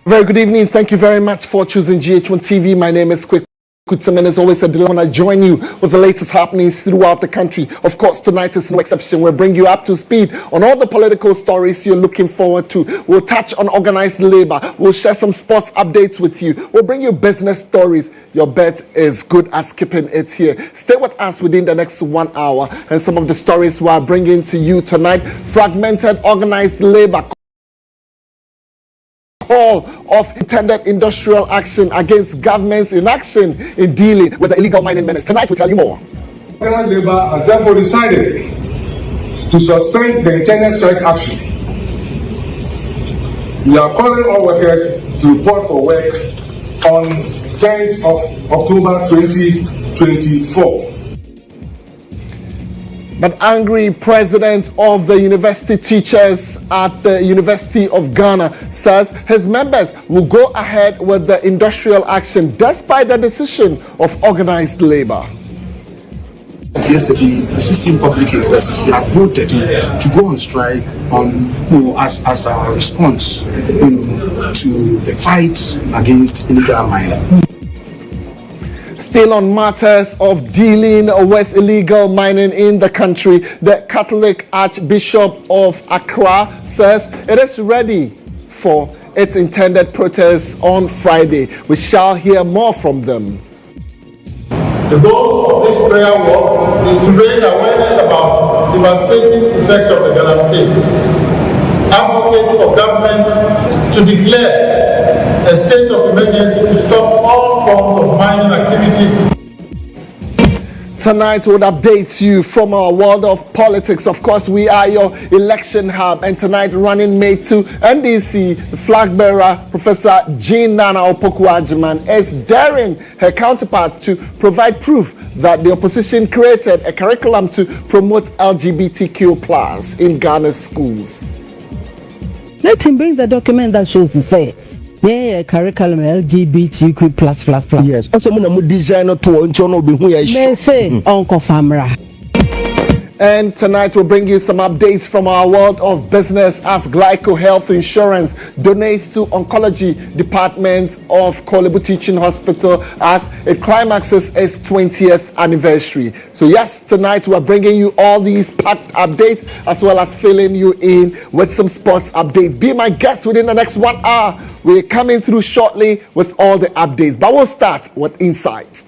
Very good evening. Thank you very much for choosing GHOne TV. My name is Kweku. Temeng, as always, a delight when I join you with the latest happenings throughout the country. Of course, tonight is no exception. We'll bring you up to speed on all the political stories you're looking forward to. We'll touch on organized labor. We'll share some sports updates with you. We'll bring you business stories. Your bet is good as keeping it here. Stay with us within the next 1 hour. And some of the stories we are bringing to you tonight: fragmented organized labor, call of intended industrial action against government's inaction in dealing with the illegal mining menace. Tonight we'll tell you more. Organized labor has therefore decided to suspend the intended strike action. We are calling all workers to report for work on 10th of October 2024. But angry president of the university teachers at the University of Ghana says his members will go ahead with the industrial action despite the decision of organized labor. Yesterday, the 16 public universities, we have voted to go on strike as a response to the fight against illegal mining. Still on matters of dealing with illegal mining in the country, the Catholic Archbishop of Accra says it is ready for its intended protest on Friday. We shall hear more from them. The goal of this prayer walk is to raise awareness about the devastating effect of the galamsey, advocate for government to declare a state of emergency to stop all forms of mining activities. Tonight we'll update you from our world of politics. Of course, we are your election hub, and tonight running mate to NDC, the flag bearer, Professor Jean Nana Opoku-Agyeman, is daring her counterpart to provide proof that the opposition created a curriculum to promote LGBTQ+ in Ghana's schools. Let him bring the document that shows the say. Yeah, curriculum LGBTQ++. Yes. Also, I'm designer to They say Uncle Famra. And tonight we'll bring you some updates from our world of business as Glyco Health Insurance donates to Oncology Department of Kolebu Teaching Hospital as it climaxes its 20th anniversary. So yes, tonight we're bringing you all these packed updates as well as filling you in with some sports updates. Be my guest within the next 1 hour. We're coming through shortly with all the updates, but we'll start with insights.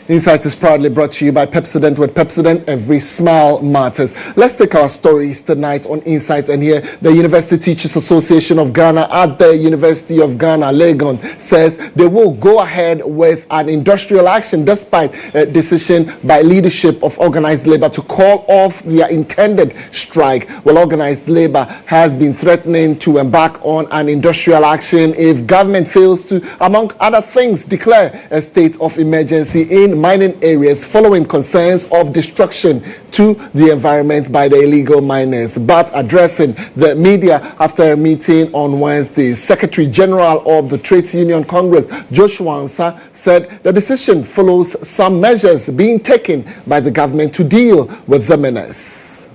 Insights is proudly brought to you by Pepsodent. With Pepsodent, every smile matters. Let's take our stories tonight on Insights, and here the University Teachers Association of Ghana at the University of Ghana, Legon, says they will go ahead with an industrial action despite a decision by leadership of organized labor to call off their intended strike. Well, organized labor has been threatening to embark on an industrial action if government fails to, among other things, declare a state of emergency in mining areas following concerns of destruction to the environment by the illegal miners. But addressing the media after a meeting on Wednesday, Secretary General of the Trades Union Congress, GHOne, said the decision follows some measures being taken by the government to deal with the menace.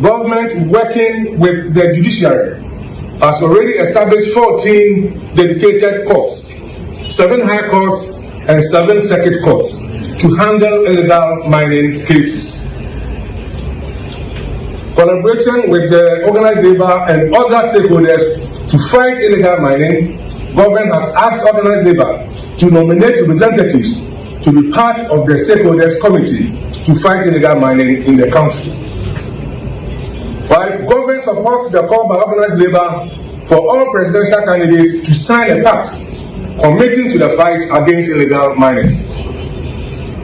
Government working with the judiciary has already established 14 dedicated courts, 7 high courts and 7 circuit courts to handle illegal mining cases. Collaboration with the organized labor and other stakeholders to fight illegal mining, government has asked organized labor to nominate representatives to be part of the stakeholders committee to fight illegal mining in the country. 5. Government supports the call by organized labor for all presidential candidates to sign a pact committing to the fight against illegal mining.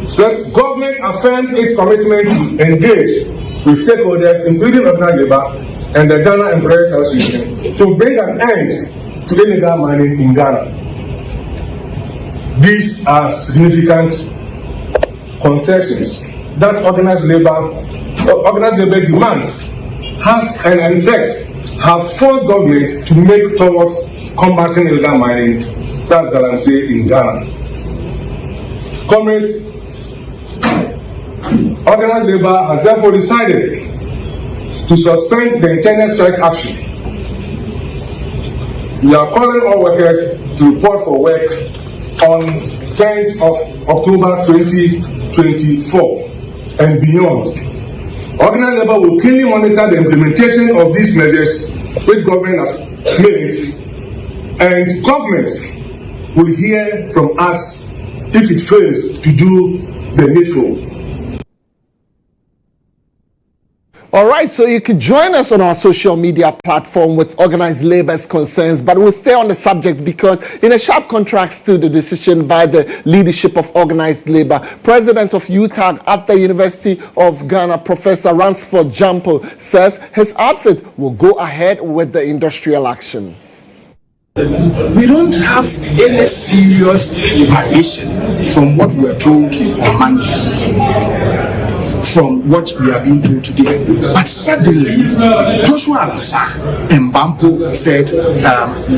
6. Government affirms its commitment to engage with stakeholders, including organized labor and the Ghana Employers Association, to bring an end to illegal mining in Ghana. These are significant concessions that organized labor demands has and threats have forced government to make towards combating illegal mining, that's Galamsey in Ghana. Comrades, organized labor has therefore decided to suspend the intended strike action. We are calling all workers to report for work on 10th of October 2024 and beyond. Organized labor will keenly monitor the implementation of these measures which government has made, and government will hear from us if it fails to do the needful. All right, so you can join us on our social media platform with organized labor's concerns, but we'll stay on the subject because in a sharp contrast to the decision by the leadership of organized labor, President of UTAG at the University of Ghana, Professor Ransford Jampo, says his outfit will go ahead with the industrial action. We don't have any serious variation from what we were told on Monday, from what we are being told today. But suddenly, Joshua Ansa and Bampo said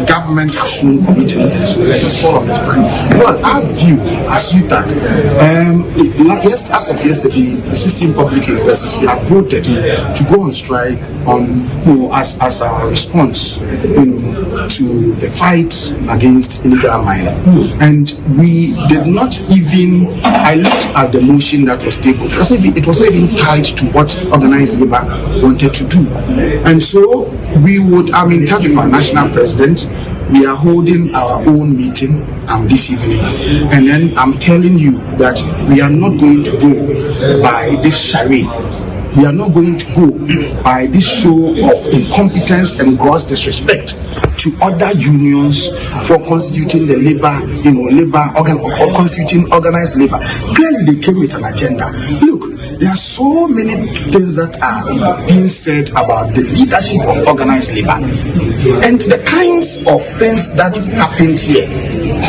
government has shown commitment, so let us follow this trend. Well, our view as UTAG, as of yesterday, the 16 public universities, we have voted to go on strike on, as a response, to the fight against illegal mining. And we did not even, I looked at the motion that was tabled. It was not even tied to what organized labor wanted to do. And so we would, I'm in touch with our national president. We are holding our own meeting this evening. And then I'm telling you that we are not going to go by this charade. We are not going to go by this show of incompetence and gross disrespect to other unions for constituting the or constituting organized labor. Clearly, they came with an agenda. Look, there are so many things that are being said about the leadership of organized labor and the kinds of things that happened here.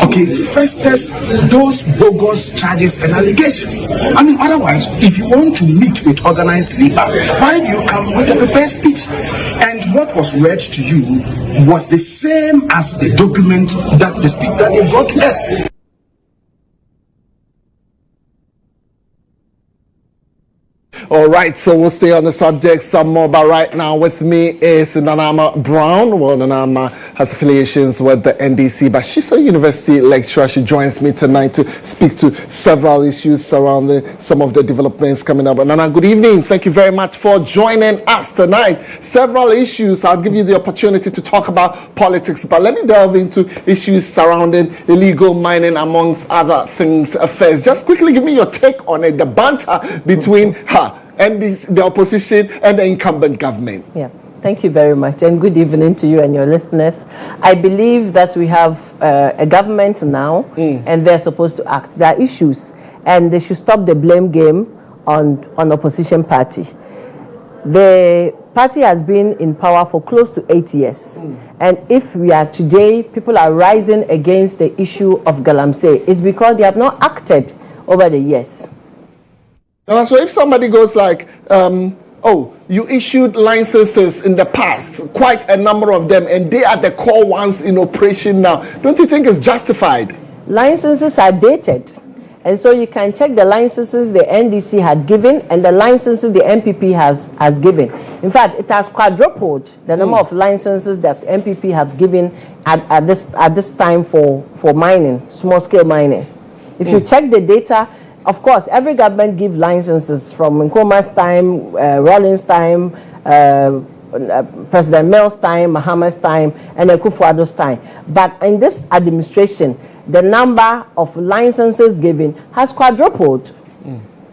Okay, first test those bogus charges and allegations. I mean, otherwise, if you want to meet with organized labor, why do you come with a prepared speech? And what was read to you was the same as the document that the speaker they brought to us. All right, so we'll stay on the subject some more, but right now with me is Nanama Brown. Well, Nanama has affiliations with the NDC, but she's a university lecturer. She joins me tonight to speak to several issues surrounding some of the developments coming up. Nana, good evening. Thank you very much for joining us tonight. Several issues. I'll give you the opportunity to talk about politics, but let me delve into issues surrounding illegal mining amongst other things first. Just quickly give me your take on it, the banter between her and the opposition and the incumbent government. Yeah, thank you very much, and good evening to you and your listeners. I believe that we have a government now, and they're supposed to act. There are issues, and they should stop the blame game on opposition party. The party has been in power for close to 8 years, and if we are today, people are rising against the issue of Galamsey, it's because they have not acted over the years. So if somebody goes like, you issued licenses in the past, quite a number of them, and they are the core ones in operation now, don't you think it's justified? Licenses are dated. And so you can check the licenses the NDC had given and the licenses the MPP has given. In fact, it has quadrupled the number of licenses that MPP have given at this time for mining, small-scale mining. If you check the data, of course, every government gives licenses from Nkrumah's time, Rawlings' time, President Mills' time, Mahama's time, and Akufo-Addo's time. But in this administration, the number of licenses given has quadrupled.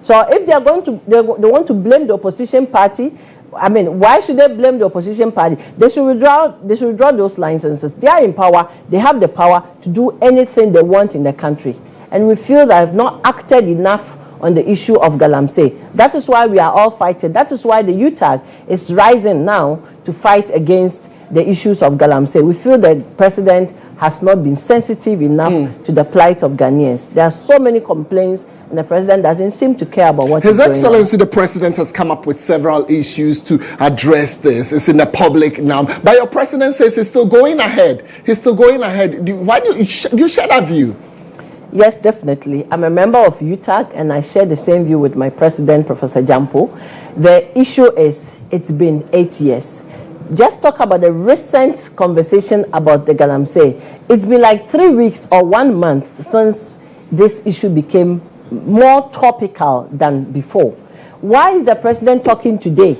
So if they are going to, they want to blame the opposition party. I mean, why should they blame the opposition party? They should withdraw those licenses. They are in power. They have the power to do anything they want in the country. And we feel that they have not acted enough on the issue of Galamsey. That is why we are all fighting. That is why the UTAG is rising now to fight against the issues of Galamsey. We feel that the president has not been sensitive enough to the plight of Ghanaians. There are so many complaints and the president doesn't seem to care about what His is going on. Excellency, the president has come up with several issues to address this. It's in the public now. But your president says he's still going ahead. He's still going ahead. Why do you share that view? Yes, definitely. I'm a member of UTAG, and I share the same view with my president, Professor Jampo. The issue is, it's been 8 years. Just talk about the recent conversation about the Galamsey. It's been like 3 weeks or 1 month since this issue became more topical than before. Why is the president talking today?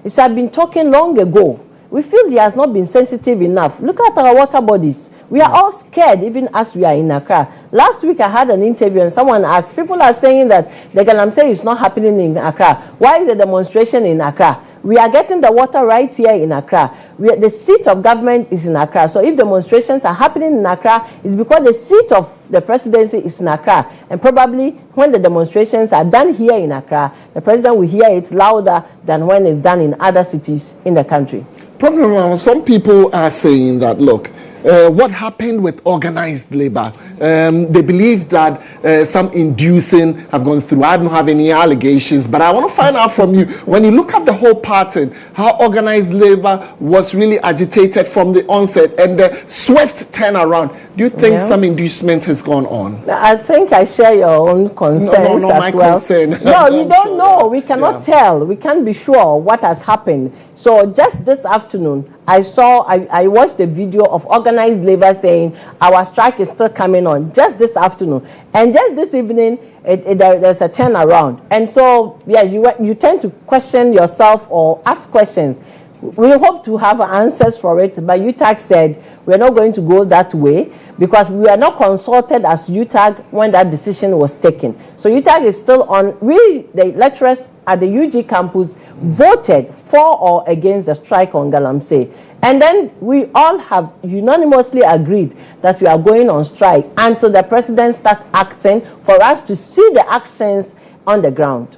He should have been talking long ago. We feel he has not been sensitive enough. Look at our water bodies. We are all scared, even as we are in Accra. Last week I had an interview and someone asked, people are saying that the Galamsey is not happening in Accra. Why is the demonstration in Accra? We are getting the water right here in Accra. The seat of government is in Accra. So if demonstrations are happening in Accra, it's because the seat of the presidency is in Accra. And probably when the demonstrations are done here in Accra, the president will hear it louder than when it's done in other cities in the country. Professor, some people are saying that, look, what happened with organized labor? They believe that some inducing have gone through. I don't have any allegations, but I want to find out from you, when you look at the whole pattern, how organized labor was really agitated from the onset and the swift turnaround. Do you think some inducement has gone on? I think I share your own concerns no, as my well. concern. No, you don't know. We cannot tell. We can't be sure what has happened. So just this afternoon, I watched the video of organized labor saying our strike is still coming on just this afternoon. And just this evening, there's a turnaround. And so, yeah, you tend to question yourself or ask questions. We hope to have answers for it, but UTAG said we're not going to go that way because we are not consulted as UTAG when that decision was taken. So UTAG is still on. We, the lecturers at the UG campus, voted for or against the strike on Galamsey. And then we all have unanimously agreed that we are going on strike until the president starts acting for us to see the actions on the ground.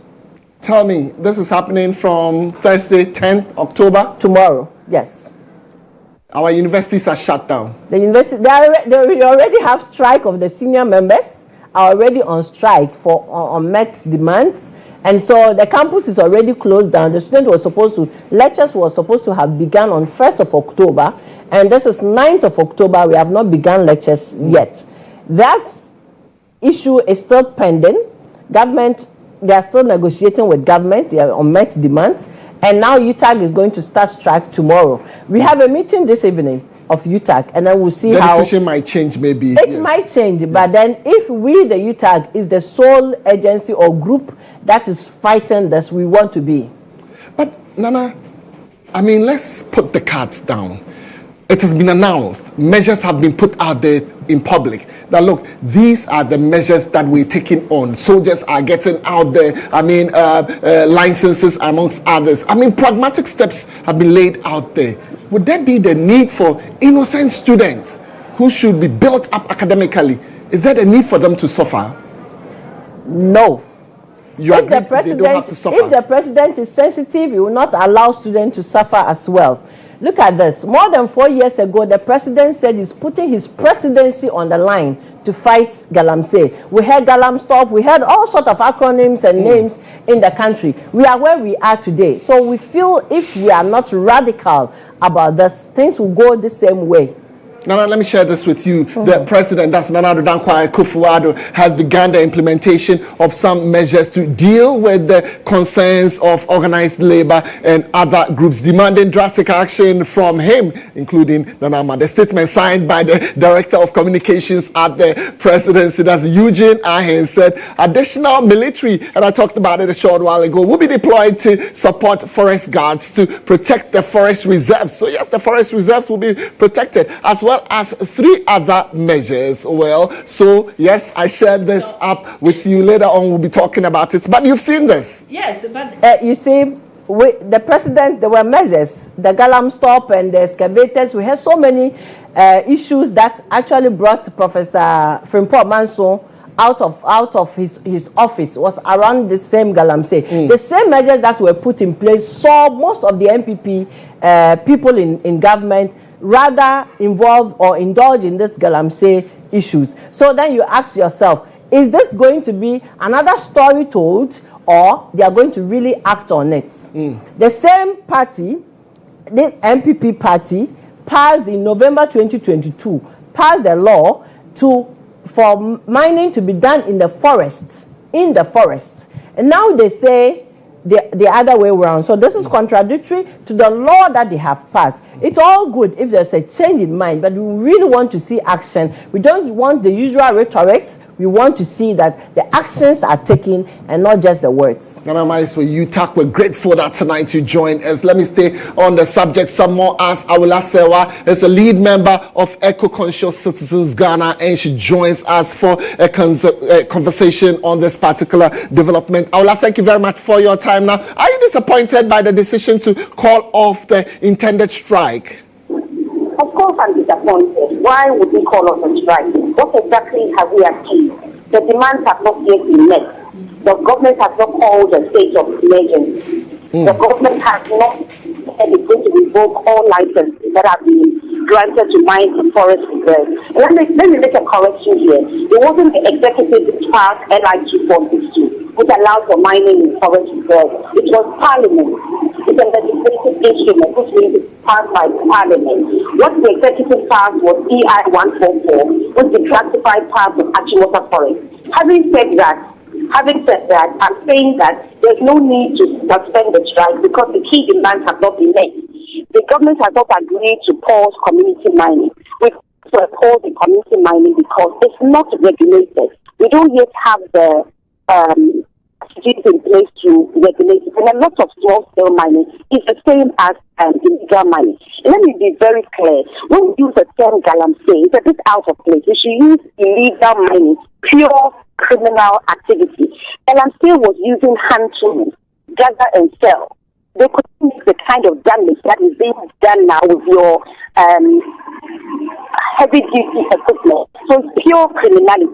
Tell me, this is happening from Thursday, 10th October? Tomorrow, yes. Our universities are shut down. The university, they already have strike of the senior members, are already on strike for unmet demands. And so the campus is already closed down. Lectures were supposed to have begun on 1st of October. And this is 9th of October. We have not begun lectures yet. That issue is still pending. Government, they are still negotiating with government. They are unmet demands. And now UTAG is going to start strike tomorrow. We have a meeting this evening of UTAG, and then we'll see how the decision might change. Maybe it might change, but then if we, the UTAG, is the sole agency or group that is fighting this, we want to be. But Nana, I mean, let's put the cards down. It has been announced, measures have been put out there in public that, look, these are the measures that we're taking on. Soldiers are getting out there. I mean, licenses amongst others. I mean, pragmatic steps have been laid out there. Would there be the need for innocent students who should be built up academically? Is there a need for them to suffer? No. If the president is sensitive, he will not allow students to suffer as well. Look at this. More than 4 years ago, the president said he's putting his presidency on the line to fight Galamsey. We heard Galam Stop. We heard all sorts of acronyms and names in the country. We are where we are today. So we feel if we are not radical about this, things will go the same way. Nana, let me share this with you. The president, that's Nana Kweku, has begun the implementation of some measures to deal with the concerns of organized labor and other groups demanding drastic action from him, including Nana. The statement signed by the Director of Communications at the presidency, that's GHOne, said additional military, and I talked about it a short while ago, will be deployed to support forest guards to protect the forest reserves. So yes, the forest reserves will be protected, as well as 3 other measures. Well, so yes, I shared this up with you. Later on, we'll be talking about it. But you've seen this. Yes, but you see, the president, there were measures, the Galam Stop and the excavators. We had so many issues that actually brought Professor Frimpong Manson out of his office. Was around the same Galamsey. The same measures that were put in place saw most of the MPP people in government rather involve or indulge in this Galamsey issues. So then you ask yourself, Is this going to be another story told, or they are going to really act on it? The same party, the MPP party, passed in November 2022, passed the law for mining to be done in the forests, and now they say the other way around. So this is contradictory to the law that they have passed. It's all good if there's a change in mind, but we really want to see action. We don't want the usual rhetorics. We want to see that the actions are taken and not just the words. Ghana Mice, for you talk. We're grateful that tonight you joined us. Let me stay on the subject some more. As Awula Sewa is a lead member of Eco-Conscious Citizens Ghana, and she joins us for a conversation on this particular development. Awula, thank you very much for your time. Now, are you disappointed by the decision to call off the intended strike? Of course I'm disappointed. Why would we call off a strike? What exactly have we achieved? The demands have not yet been met. The government has not called a state of emergency. The government has not said it's going to revoke all licenses that have been granted to mine in forest reserves. Let me make a correction here. It wasn't the executive which passed LI 2462, which allowed for mining in forest reserves. It was Parliament. It's a legislative instrument, which means it's passed by Parliament. What the executive passed was EI 144, which declassified parts of Achiwata Forest. Having said that, I'm saying that there's no need to suspend the strike because the key demands have not been met. The government has not agreed to pause community mining. We've paused the community mining because it's not regulated. We don't yet have the strategies in place to regulate it. And a lot of small-scale mining is the same as illegal mining. Let me be very clear. When we use the term galamsey, it's a bit out of place. We should use illegal mining, pure criminal activity. Galamsey was using hand tools, gather and sell. They couldn't make the kind of damage that is being done now with your heavy-duty equipment. So it's pure criminality.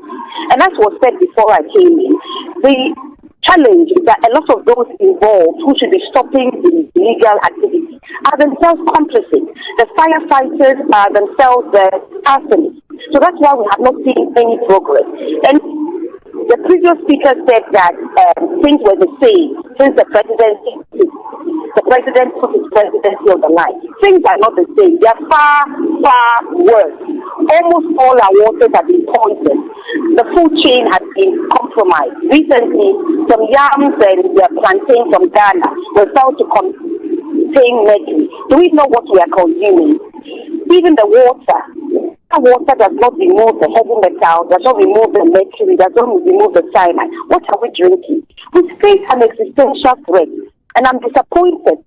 And as was said before I came in, the challenge is that a lot of those involved who should be stopping the illegal activity are themselves complicit. The firefighters are themselves the arsonists. So that's why we have not seen any progress. And the previous speaker said that things were the same since the president put his presidency on the line. Things are not the same. They are far, far worse. Almost all our waters have been poisoned. The food chain has been compromised. Recently, some yams and plantains from Ghana were found to contain mercury. Do we know what we are consuming? Even the water. The water does not remove the heavy metal, does not remove the mercury, does not remove the cyanide. What are we drinking? We face an existential threat. And I'm disappointed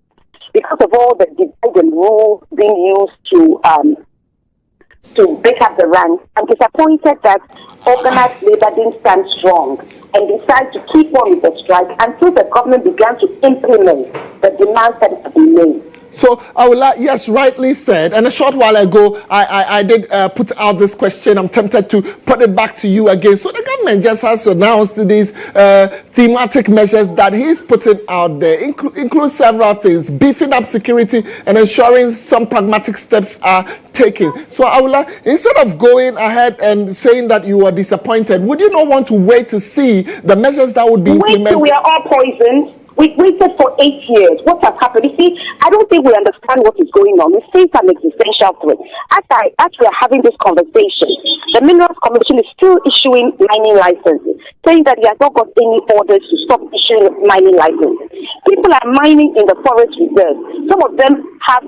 because of all the divide and rule being used to break up the ranks. I'm disappointed that organized labor didn't stand strong and decided to keep on with the strike until the government began to implement the demands that have been made. So, yes, rightly said. And a short while ago, I did put out this question. I'm tempted to put it back to you again. So the government just has announced these thematic measures that he's putting out there, include several things, beefing up security and ensuring some pragmatic steps are taken. So, instead of going ahead and saying that you are disappointed, would you not want to wait to see the measures that would be implemented? Wait till we are all poisoned. We waited for 8 years. What has happened? You see, I don't think we understand what is going on. We face an existential threat. As we are having this conversation, the Minerals Commission is still issuing mining licenses, saying that he has not got any orders to stop issuing mining licenses. People are mining in the forest reserve. Some of them have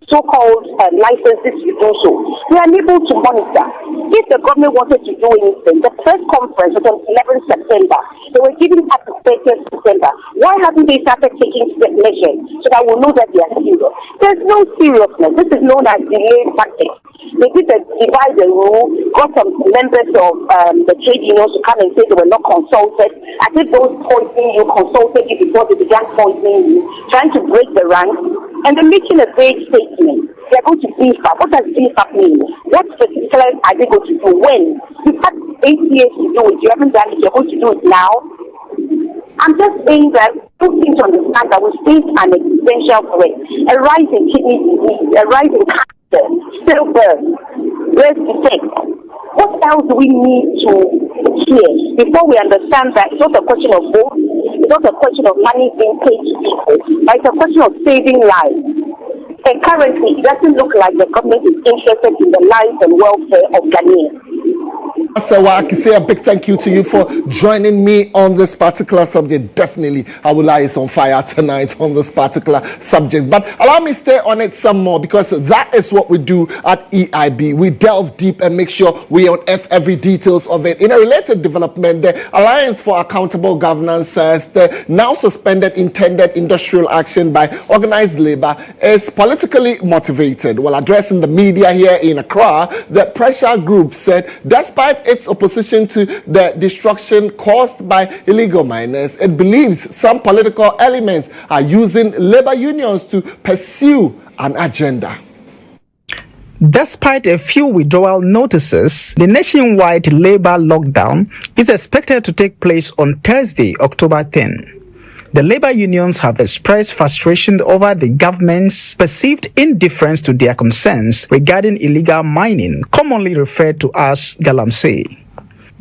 so-called licenses to do so. We are unable to monitor. If the government wanted to do anything, the press conference was on 11th September. They were giving up to 30th September. Why haven't they started taking measures so that we'll know that they are serious? There's no seriousness. This is known as delayed tactics. They did the divide and rule, got some members of the trade unions to come and say they were not consulted. I think those poisoning you consulted you before they began poisoning you, trying to break the ranks. And they're making a vague statement. They're going to beef up. What does beef up mean? What particulars are they going to do? When? You've had 8 years to do it. You haven't done it. You're going to do it now. I'm just saying that people seem to understand that we face an existential threat. A rise in kidney disease, a rise in cancer, stillbirth, breast defects. What else do we need to here before we understand that it's not a question of votes, it's not a question of money being paid to people, but it's a question of saving lives. And currently, it doesn't look like the government is interested in the lives and welfare of Ghanaians. So I can say a big thank you to you for joining me on this particular subject. Definitely, our life is on fire tonight on this particular subject. But allow me to stay on it some more, because that is what we do at EIB. We delve deep and make sure we unearth every details of it. In a related development, the Alliance for Accountable Governance says the now suspended intended industrial action by organized labor is politically motivated. While addressing the media here in Accra, the pressure group said despite its opposition to the destruction caused by illegal miners, it believes some political elements are using labor unions to pursue an agenda. Despite a few withdrawal notices, the nationwide labor lockdown is expected to take place on Thursday, October 10. The labor unions have expressed frustration over the government's perceived indifference to their concerns regarding illegal mining, commonly referred to as galamsey.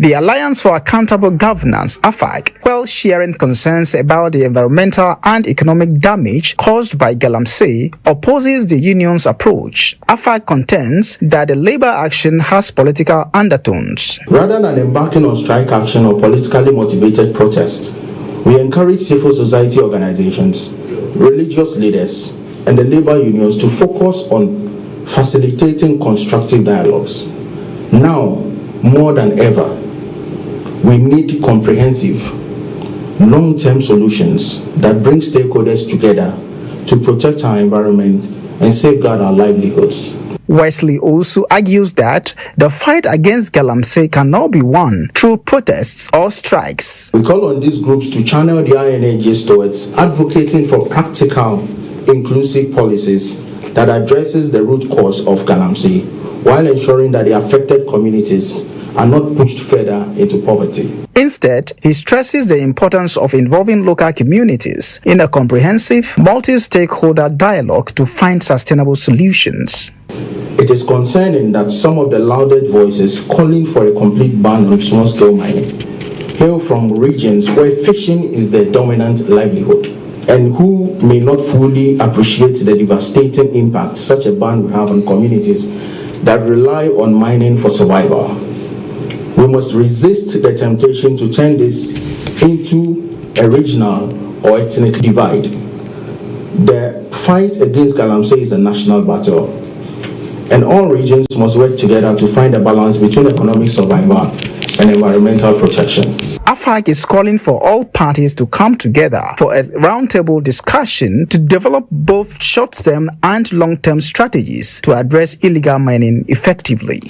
The Alliance for Accountable Governance, AFAG, while sharing concerns about the environmental and economic damage caused by galamsey, opposes the union's approach. AFAG contends that the labor action has political undertones. Rather than embarking on strike action or politically motivated protests, we encourage civil society organizations, religious leaders, and the labor unions to focus on facilitating constructive dialogues. Now, more than ever, we need comprehensive, long-term solutions that bring stakeholders together to protect our environment and safeguard our livelihoods. Wesley also argues that the fight against galamsey cannot be won through protests or strikes. We call on these groups to channel their energies towards advocating for practical, inclusive policies that addresses the root cause of galamsey, while ensuring that the affected communities are not pushed further into poverty. Instead, he stresses the importance of involving local communities in a comprehensive, multi-stakeholder dialogue to find sustainable solutions. It is concerning that some of the loudest voices calling for a complete ban on small-scale mining hail from regions where fishing is the dominant livelihood, and who may not fully appreciate the devastating impact such a ban will have on communities that rely on mining for survival. We must resist the temptation to turn this into a regional or ethnic divide. The fight against galamsey is a national battle, and all regions must work together to find a balance between economic survival and environmental protection. AFAG is calling for all parties to come together for a roundtable discussion to develop both short-term and long-term strategies to address illegal mining effectively.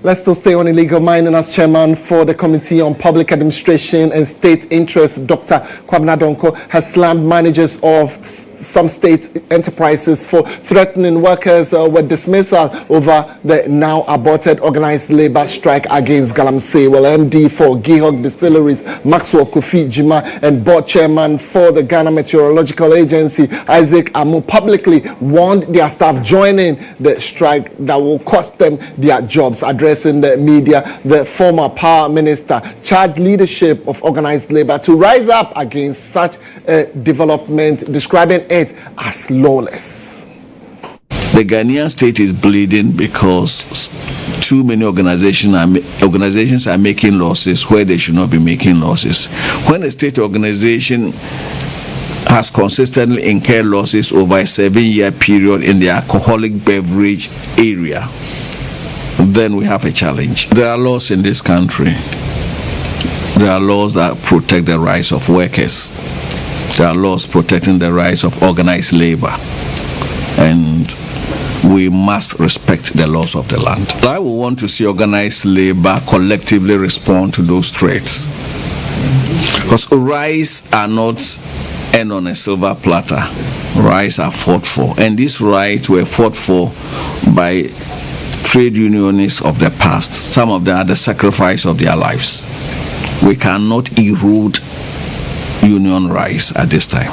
Let's still stay on illegal mining. As chairman for the Committee on Public Administration and State Interest, Dr. Kwabena Donkor has slammed managers of some state enterprises for threatening workers with dismissal over the now aborted organized labor strike against galamsey. Well, MD for GHOne Distilleries, Maxwell Kofi Jima, and board chairman for the Ghana Meteorological Agency, Isaac Amu, publicly warned their staff joining the strike that will cost them their jobs. Addressing the media, the former power minister charged leadership of organized labor to rise up against such a development, describing it as lawless. The Ghanaian state is bleeding because too many organizations are making losses where they should not be making losses. When a state organization has consistently incurred losses over a 7-year period in the alcoholic beverage area, then we have a challenge. There are laws in this country. There are laws that protect the rights of workers. There are laws protecting the rights of organized labor, and we must respect the laws of the land. I would want to see organized labor collectively respond to those threats, because rights are not earned on a silver platter. Rights are fought for, and these rights were fought for by trade unionists of the past. Some of them are the sacrifice of their lives. We cannot erode union rights at this time.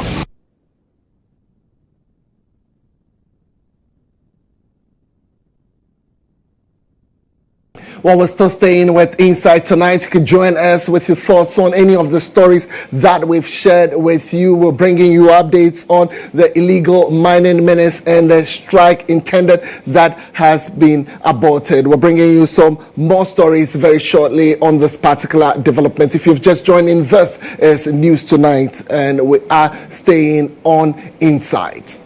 While we're still staying with Insight tonight, you can join us with your thoughts on any of the stories that we've shared with you. We're bringing you updates on the illegal mining menace and the strike intended that has been aborted. We're bringing you some more stories very shortly on this particular development. If you've just joined in, this is News Tonight, and we are staying on Insight.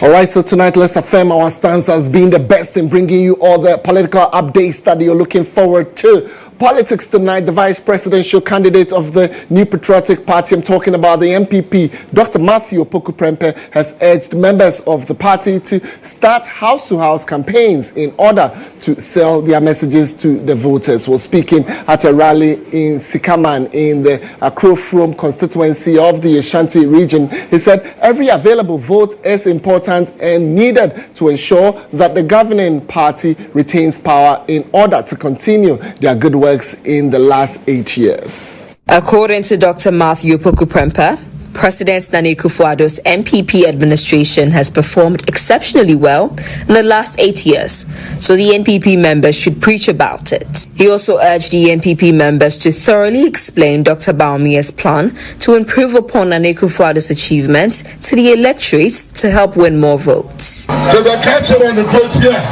All right, so tonight let's affirm our stance as being the best in bringing you all the political updates that you're looking forward to. Politics tonight, the vice presidential candidate of the New Patriotic Party, I'm talking about the NPP, Dr. Matthew Opoku Prempeh, has urged members of the party to start house-to-house campaigns in order to sell their messages to the voters. While speaking at a rally in Sikaman in the Akrofrom constituency of the Ashanti region, he said every available vote is important and needed to ensure that the governing party retains power in order to continue their good works in the last 8 years. According to Dr. Matthew Opoku Prempeh, President Nana Akufo-Addo's NPP administration has performed exceptionally well in the last 8 years, so the NPP members should preach about it. He also urged the NPP members to thoroughly explain Dr. Bawumia's plan to improve upon Nana Akufo-Addo's achievements to the electorate to help win more votes. So the catcher on the court here,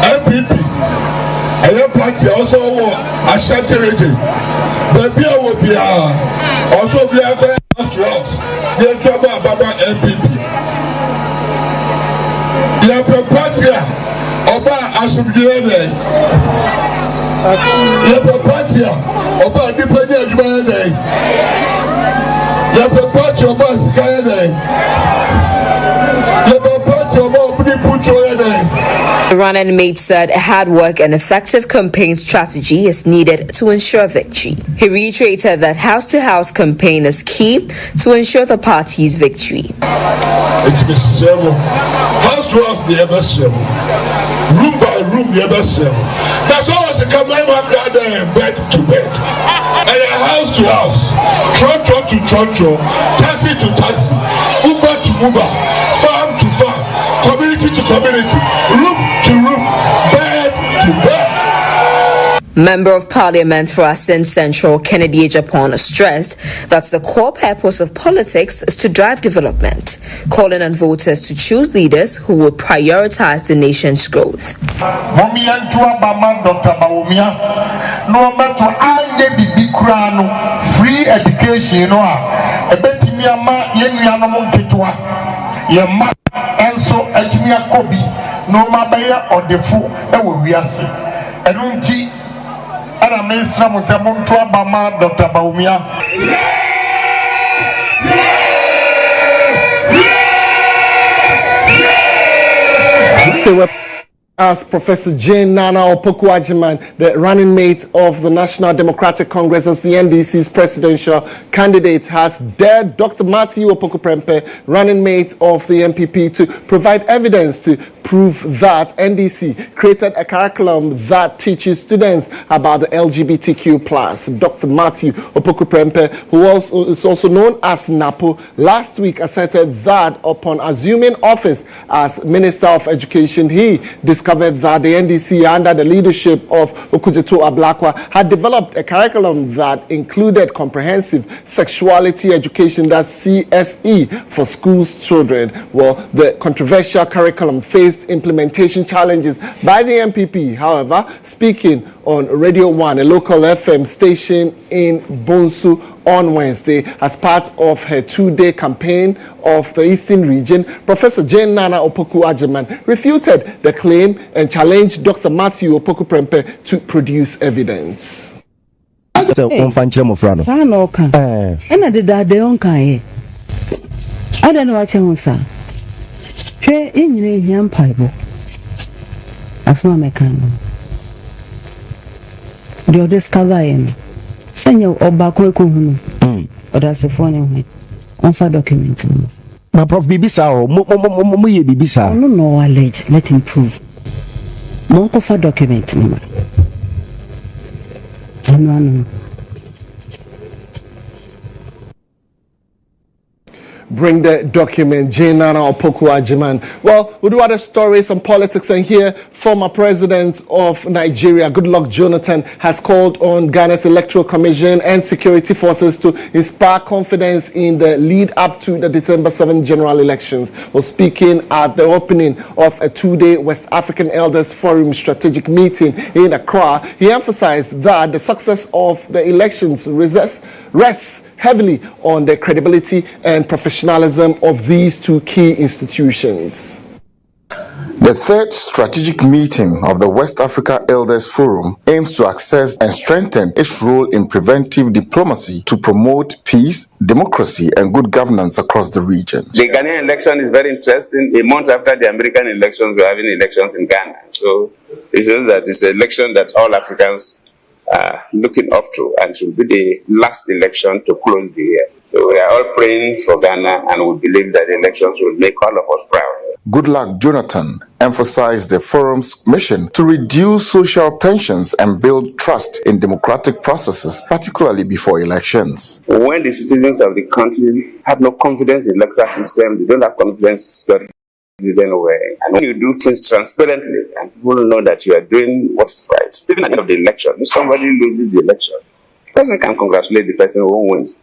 NPP. And your party also won Ashanti region. The beer will be also be a very house to house. They trouble about NPP. The party about Asubjene. The party about Diplomatic Adjuman. The party about Skyline. The party about Putroyane. The running mate said hard work and effective campaign strategy is needed to ensure victory. He reiterated that house-to-house campaign is key to ensure the party's victory. It's Mr. House-to-house, the other room by room, the other that's always a command rather than bed to bed. And a house-to-house, trotro to trotro, taxi to taxi, Uber to Uber, farm to farm, community to community, room to room, bed to bed. Member of Parliament for Assin Central, Kennedy GHOne, stressed that the core purpose of politics is to drive development, calling on voters to choose leaders who will prioritize the nation's growth. Free education, and I made some of them to Abama, Dr. Bawumia. As Professor Jane Nana Opoku Agyeman, the running mate of the National Democratic Congress as the NDC's presidential candidate, has dared Dr. Matthew Opoku Prempeh, running mate of the NPP, to provide evidence to prove that NDC created a curriculum that teaches students about the LGBTQ+. Dr. Matthew Opoku Prempeh, who is also known as NAPO, last week asserted that upon assuming office as Minister of Education, he discovered that the NDC, under the leadership of Okujeto Ablakwa, had developed a curriculum that included comprehensive sexuality education, that's CSE, for schools children. Well, the controversial curriculum faced implementation challenges by the NPP. However, speaking on Radio 1, a local FM station in Bonsu, on Wednesday, as part of her 2-day campaign of the Eastern region, Professor Jane Nana Opoku Agyeman refuted the claim and challenged Dr. Matthew Opoku Prempeh to produce evidence. Sanya oba Kweku hunu. Odase phone on for document. Na Prof Bibisa o mo ye Bibisa. No allege, let him prove. Mo ko for document no. No. Bring the document, Jane Nana Opoku Agyeman. Well, we do other stories on politics, and here, former president of Nigeria, Goodluck Jonathan, has called on Ghana's Electoral Commission and security forces to inspire confidence in the lead up to the December 7th general elections. While speaking at the opening of a 2-day West African Elders Forum strategic meeting in Accra, he emphasized that the success of the elections rests heavily on the credibility and professionalism of these two key institutions. The third strategic meeting of the West Africa Elders Forum aims to access and strengthen its role in preventive diplomacy to promote peace, democracy, and good governance across the region. The Ghanaian election is very interesting. A month after the American elections, we're having elections in Ghana. So it shows that it's an election that all Africans are looking up to, and should be the last election to close the year. So we are all praying for Ghana, and we believe that the elections will make all of us proud. Goodluck Jonathan emphasized the forum's mission to reduce social tensions and build trust in democratic processes, particularly before elections. When the citizens of the country have no confidence in the electoral system, they don't have confidence in security anywhere. And when you do things transparently and people know that you are doing what's right, even at the end of the election, if somebody loses the election, the person can congratulate the person who wins.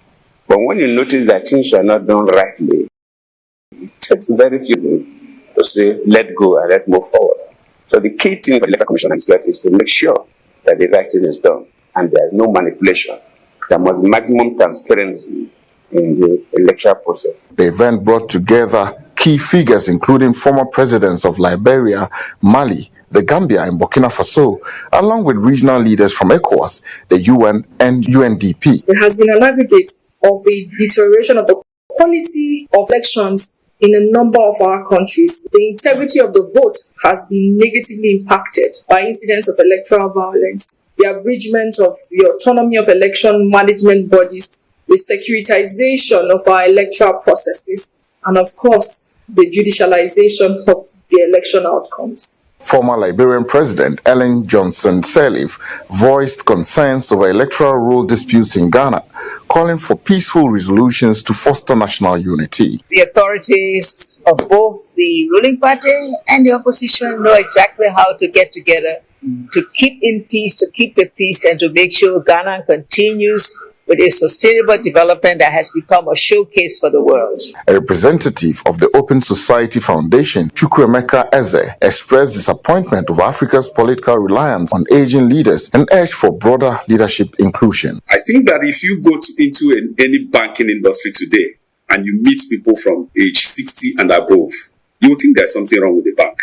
But when you notice that things are not done rightly, it takes very few to say, let go and let's move forward. So the key thing for the Electoral Commission and security is to make sure that the right thing is done and there is no manipulation. There must be maximum transparency in the electoral process. The event brought together key figures including former presidents of Liberia, Mali, the Gambia and Burkina Faso, along with regional leaders from ECOWAS, the UN and UNDP. There has been an aggregate of a deterioration of the quality of elections in a number of our countries. The integrity of the vote has been negatively impacted by incidents of electoral violence, the abridgment of the autonomy of election management bodies, the securitization of our electoral processes, and of course, the judicialization of the election outcomes. Former Liberian President Ellen Johnson Sirleaf voiced concerns over electoral roll disputes in Ghana, calling for peaceful resolutions to foster national unity. The authorities of both the ruling party and the opposition know exactly how to get together to keep in peace, to keep the peace, and to make sure Ghana continues with a sustainable development that has become a showcase for the world. A representative of the Open Society Foundation, Chukwuemeka Eze, expressed disappointment of Africa's political reliance on aging leaders and urged for broader leadership inclusion. I think that if you go into any banking industry today and you meet people from age 60 and above, you will think there's something wrong with the bank.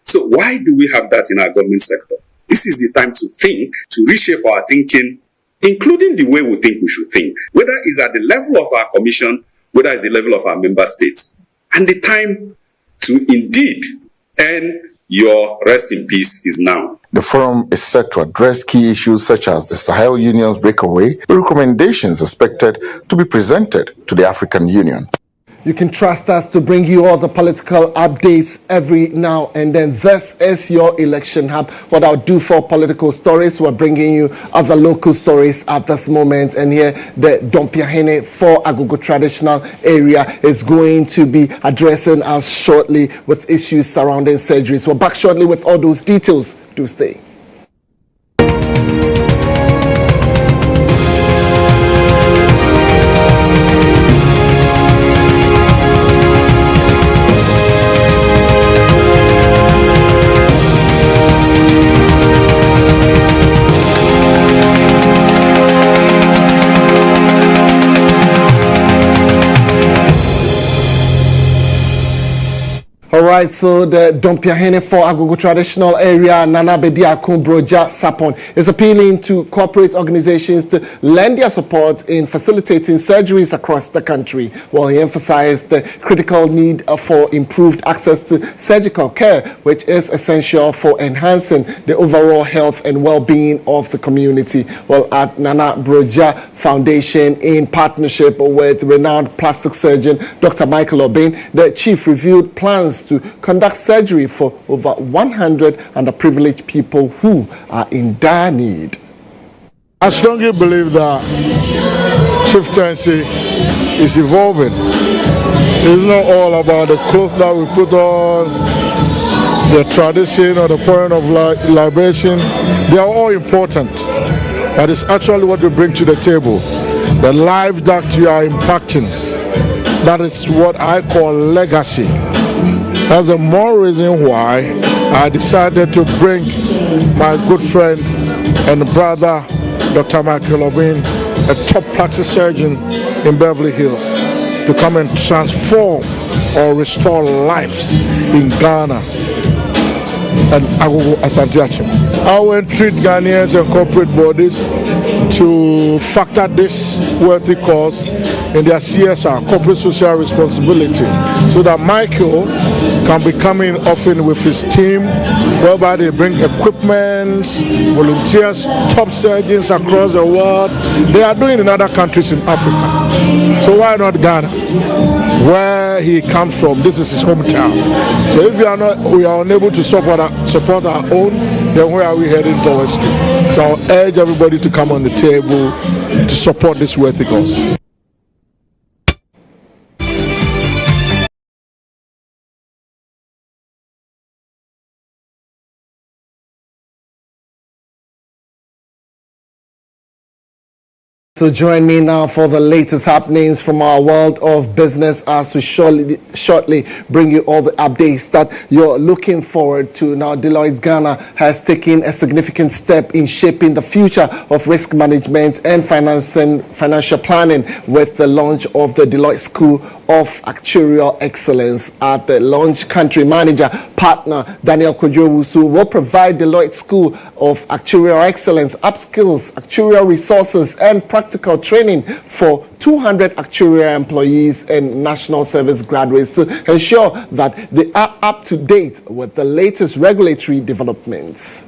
So why do we have that in our government sector? This is the time to think, to reshape our thinking, including the way we think we should think, whether it's at the level of our commission, whether it's the level of our member states, and the time to indeed end your rest in peace is now. The forum is set to address key issues such as the Sahel Union's breakaway, with recommendations expected to be presented to the African Union. You can trust us to bring you all the political updates every now and then. This is your Election Hub. What I'll do for political stories, we're bringing you other local stories at this moment. And here, the Dompiahene for Agogo traditional area is going to be addressing us shortly with issues surrounding surgeries. We're back shortly with all those details. Do stay. All right, so the Dompiahene for Agogo traditional area, Nana Bediako Broja Sapon, is appealing to corporate organizations to lend their support in facilitating surgeries across the country. Well, he emphasized the critical need for improved access to surgical care, which is essential for enhancing the overall health and well-being of the community. Well, at Nana Broja Foundation, in partnership with renowned plastic surgeon Dr. Michael Obin, the chief reviewed plans to conduct surgery for over 100 underprivileged people who are in dire need. I strongly believe that chieftaincy is evolving. It's not all about the clothes that we put on, the tradition or the pouring of libation. They are all important. But it's actually what we bring to the table. The life that you are impacting. That is what I call legacy. That's the more reason why I decided to bring my good friend and brother, Dr. Michael Obin, a top plastic surgeon in Beverly Hills to come and transform or restore lives in Ghana and Agogo Asante-Achem. I will entreat Ghanaians and corporate bodies to factor this worthy cause in their CSR, corporate social responsibility, so that Michael can be coming often with his team, whereby they bring equipment, volunteers, top surgeons across the world. They are doing in other countries in Africa. So why not Ghana, where he comes from? This is his hometown. So if we are unable to support our own, then where are we heading towards? So I'll urge everybody to come on the table to support this worthy cause. So join me now for the latest happenings from our world of business as we shortly bring you all the updates that you're looking forward to. Now, Deloitte Ghana has taken a significant step in shaping the future of risk management and financial planning with the launch of the Deloitte School of Actuarial Excellence. At the launch, country manager partner Daniel Kweku will provide Deloitte School of Actuarial Excellence upskills, actuarial resources, and practical training for 200 actuarial employees and national service graduates to ensure that they are up to date with the latest regulatory developments.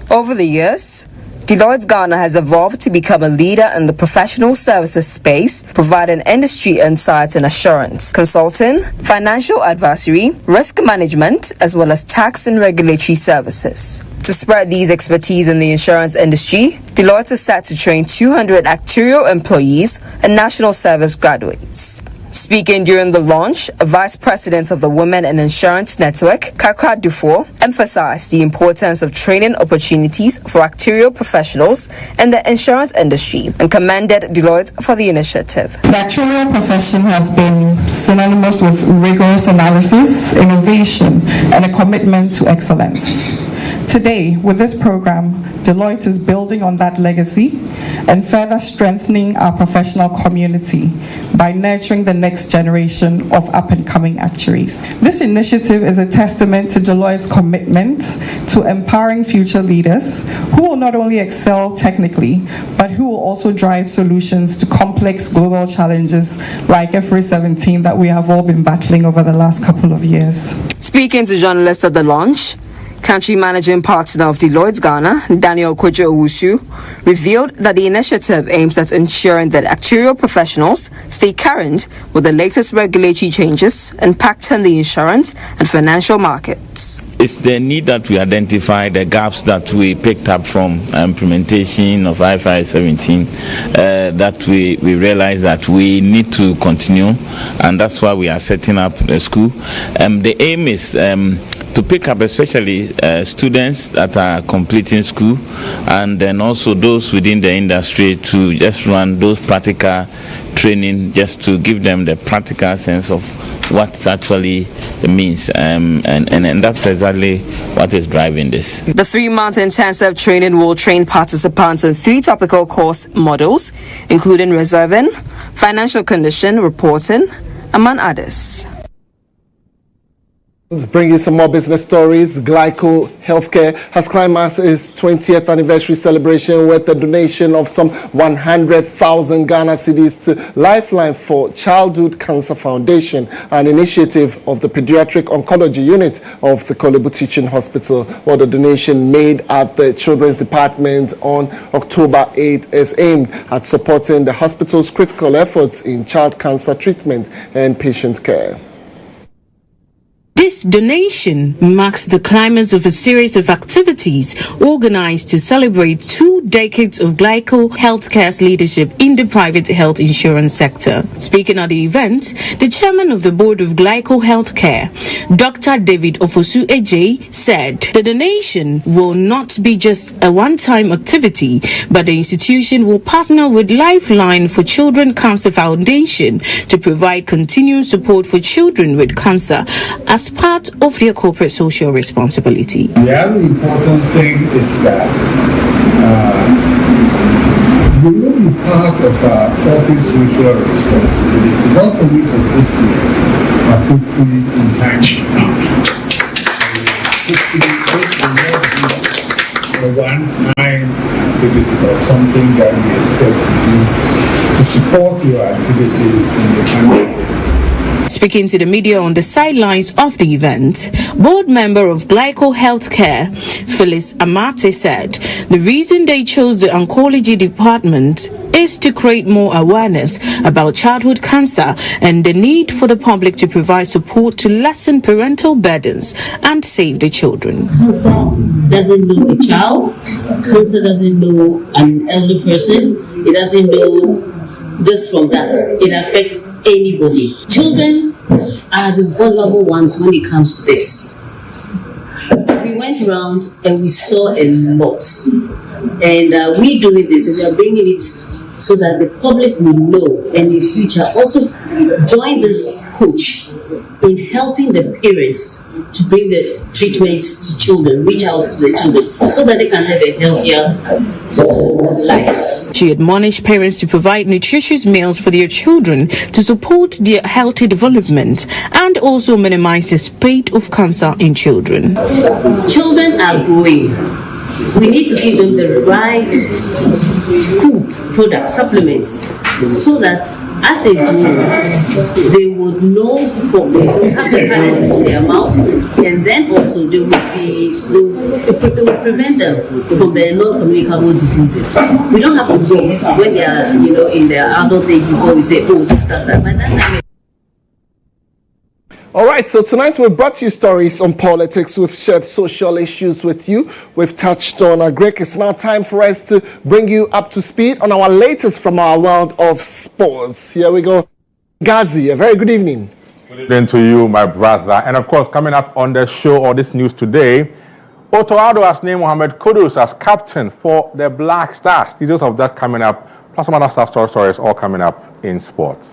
Over the years, Deloitte Ghana has evolved to become a leader in the professional services space, providing industry insights and assurance, consulting, financial advisory, risk management, as well as tax and regulatory services. To spread these expertise in the insurance industry, Deloitte is set to train 200 actuarial employees and national service graduates. Speaking during the launch, Vice President of the Women in Insurance Network, Kakra Dufour, emphasized the importance of training opportunities for actuarial professionals in the insurance industry and commended Deloitte for the initiative. The actuarial profession has been synonymous with rigorous analysis, innovation, and a commitment to excellence. Today, with this program, Deloitte is building on that legacy and further strengthening our professional community by nurturing the next generation of up-and-coming actuaries. This initiative is a testament to Deloitte's commitment to empowering future leaders who will not only excel technically, but who will also drive solutions to complex global challenges like IFRS 17 that we have all been battling over the last couple of years. Speaking to journalists at the launch, Country Managing Partner of Deloitte Ghana, Daniel Kweku, revealed that the initiative aims at ensuring that actuarial professionals stay current with the latest regulatory changes impacting the insurance and financial markets. It's the need that we identify the gaps that we picked up from implementation of IFRS 17 that we realize that we need to continue, and that's why we are setting up the school. The aim is to pick up especially students that are completing school, and then also those within the industry to just run those practical training, just to give them the practical sense of what it actually means, and that's exactly what is driving this. The 3-month intensive training will train participants on 3 topical course models, including reserving, financial condition reporting, among others. Let's bring you some more business stories. Glyco Healthcare has climaxed its 20th anniversary celebration with the donation of some 100,000 Ghana cedis to Lifeline for Childhood Cancer Foundation, an initiative of the Pediatric Oncology Unit of the Kolebu Teaching Hospital. While the donation made at the Children's Department on October 8 is aimed at supporting the hospital's critical efforts in child cancer treatment and patient care. This donation marks the climax of a series of activities organized to celebrate 2 decades of Glyco Healthcare's leadership in the private health insurance sector. Speaking at the event, the chairman of the board of Glyco Healthcare, Dr. David Ofosu Eje, said the donation will not be just a one-time activity, but the institution will partner with Lifeline for Children Cancer Foundation to provide continued support for children with cancer as part of their corporate social responsibility. The other important thing is that we will be part of our corporate social responsibility, not only for this year, but hopefully in times to come. Hopefully, a one-time activity or something that we expect to do to support your activities in the country. Speaking to the media on the sidelines of the event, board member of Glyco Healthcare, Phyllis Amate, said the reason they chose the oncology department is to create more awareness about childhood cancer and the need for the public to provide support to lessen parental burdens and save the children. Cancer doesn't know a child, cancer doesn't know an elder person, it doesn't know this from that. It affects anybody. Children are the vulnerable ones when it comes to this. We went around and we saw a lot. And we doing this, and we are bringing it so that the public will know and in future also join this coach in helping the parents to bring the treatments to children, reach out to the children so that they can have a healthier life. She admonished parents to provide nutritious meals for their children to support their healthy development and also minimize the spate of cancer in children. Children are growing. We need to give them the right food, products, supplements, so that as they grow, they would know from they will have the talent in their mouth, and then also they will prevent them from the non-communicable diseases. We don't have to wait when they are, in their adult age before we say, oh, this cancer. By that time. All right, so tonight we've brought you stories on politics. We've shared social issues with you. We've touched on Greg. It's now time for us to bring you up to speed on our latest from our world of sports. Here we go. Gazi, a very good evening. Good evening to you, my brother. And of course, coming up on the show or this news today, Otoado has named Mohamed Kudus as captain for the Black Stars. Details of that coming up, plus some other stuff, stories all coming up in sports.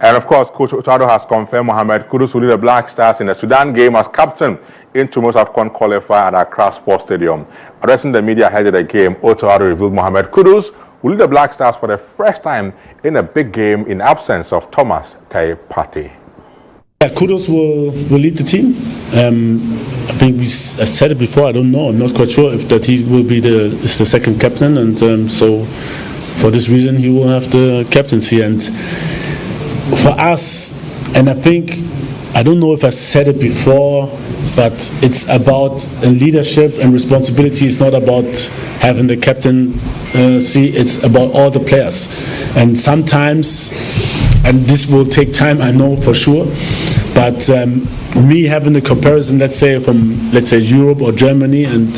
And of course, Coach Otoado has confirmed Mohamed Kudus will lead the Black Stars in the Sudan game as captain in tomorrow's AFCON qualifier at Accra Sports Stadium. Addressing the media ahead of the game, Otoado revealed Mohamed Kudus will lead the Black Stars for the first time in a big game in absence of Thomas Tai Partey. Kudus will lead the team. I think I said it before. I don't know. I'm not quite sure if that he will be the second captain, and so for this reason he will have the captaincy. And for us, and I don't know if I said it before, but it's about leadership and responsibility. It's not about having the captaincy, it's about all the players. And sometimes, and this will take time, I know for sure, but me having the comparison, let's say Europe or Germany and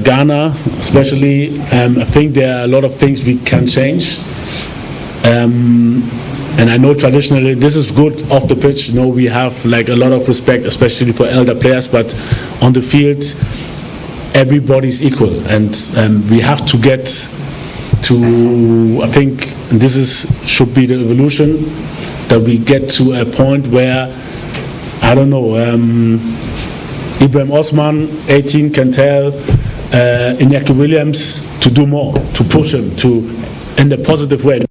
Ghana especially, I think there are a lot of things we can change. And I know traditionally this is good off the pitch. We have like a lot of respect, especially for elder players. But on the field, everybody's equal, and we have to get to. I think this should be the evolution, that we get to a point where Ibrahim Osman, 18, can tell Iñaki Williams to do more, to push him in the positive way.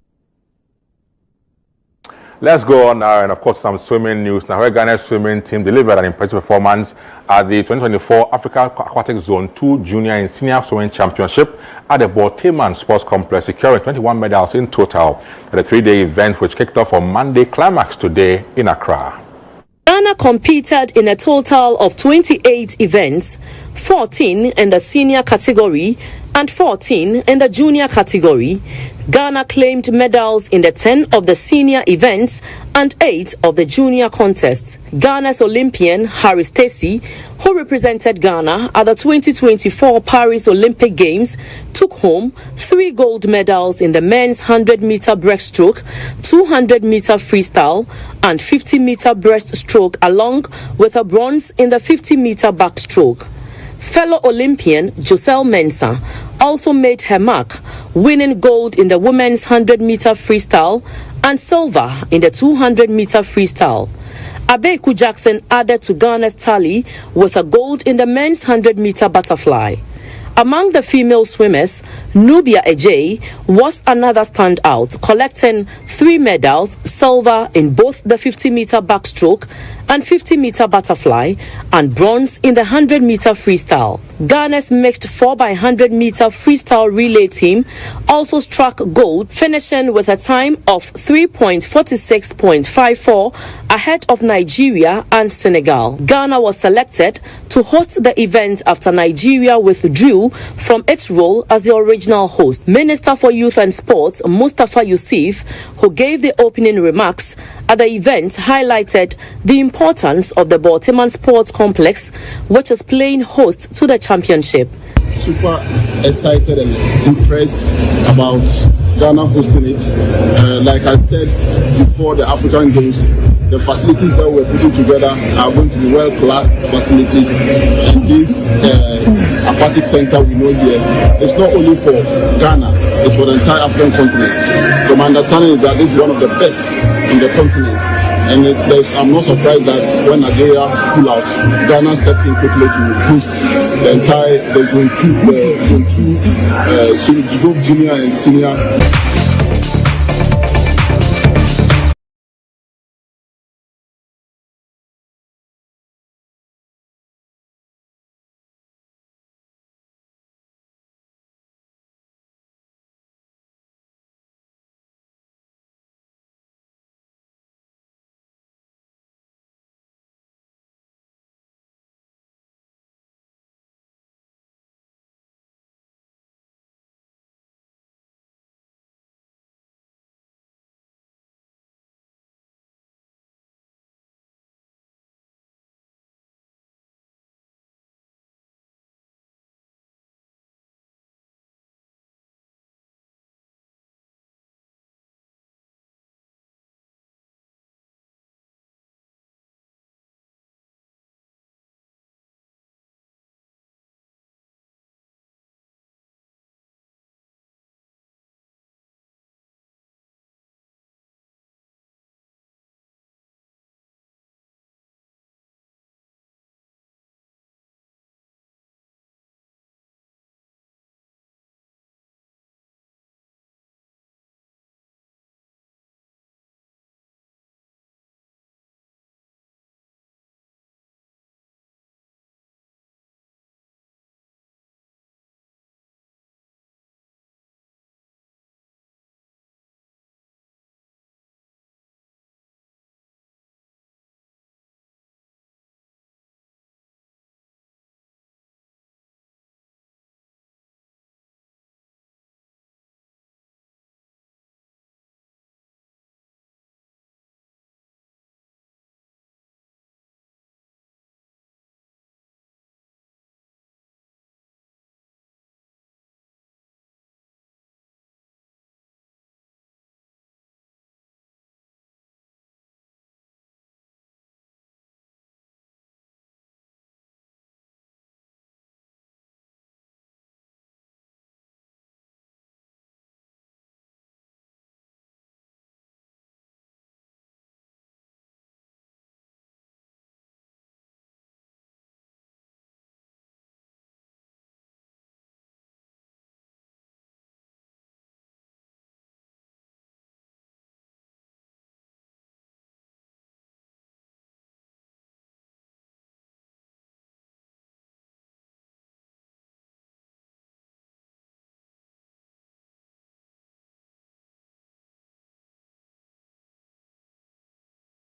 Let's go on now, and of course some swimming news. Now, where Ghana's swimming team delivered an impressive performance at the 2024 Africa Aquatic Zone 2 Junior and Senior Swimming Championship at the Temeng Sports Complex, securing 21 medals in total at the three-day event, which kicked off on Monday, climax today in Accra. Ghana competed in a total of 28 events, 14 in the senior category and 14 in the junior category. Ghana claimed medals in the 10 of the senior events and 8 of the junior contests. Ghana's Olympian Harry Stacey, who represented Ghana at the 2024 Paris Olympic Games, took home 3 gold medals in the men's 100-meter breaststroke, 200-meter freestyle, and 50-meter breaststroke, along with a bronze in the 50-meter backstroke. Fellow Olympian Joselle Mensah also made her mark, winning gold in the women's 100-meter freestyle and silver in the 200-meter freestyle. Abeku Jackson added to Ghana's tally with a gold in the men's 100-meter butterfly. Among the female swimmers, Nubia Ejay was another standout, collecting 3 medals, silver in both the 50-meter backstroke and 50-meter butterfly, and bronze in the 100-meter freestyle. Ghana's mixed 4x100-meter freestyle relay team also struck gold, finishing with a time of 3.46.54 ahead of Nigeria and Senegal. Ghana was selected to host the event after Nigeria withdrew from its role as the original host. Minister for Youth and Sports, Mustafa Yusuf, who gave the opening remarks at the event, highlighted the importance of the Temeng Sports Complex, which is playing host to the championship. Super excited and impressed about Ghana hosting it. Like I said before the African Games, the facilities that we're putting together are going to be world-class facilities. And this aquatic center we know here, it's not only for Ghana, it's for the entire African continent. So my understanding is that this is one of the best in the continent. And I'm not surprised that when Nigeria pull out, Ghana stepped in quickly to boost the entire Zone 2, junior and senior.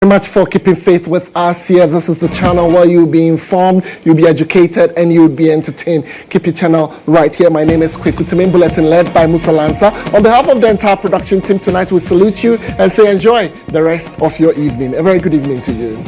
Much for keeping faith with us here. This is the channel where you'll be informed, you'll be educated, and you'll be entertained. Keep your channel right here. My name is Kweku. Temeng Bulletin led by Musa Lansa. On behalf of the entire production team tonight, we salute you and say enjoy the rest of your evening. A very good evening to you.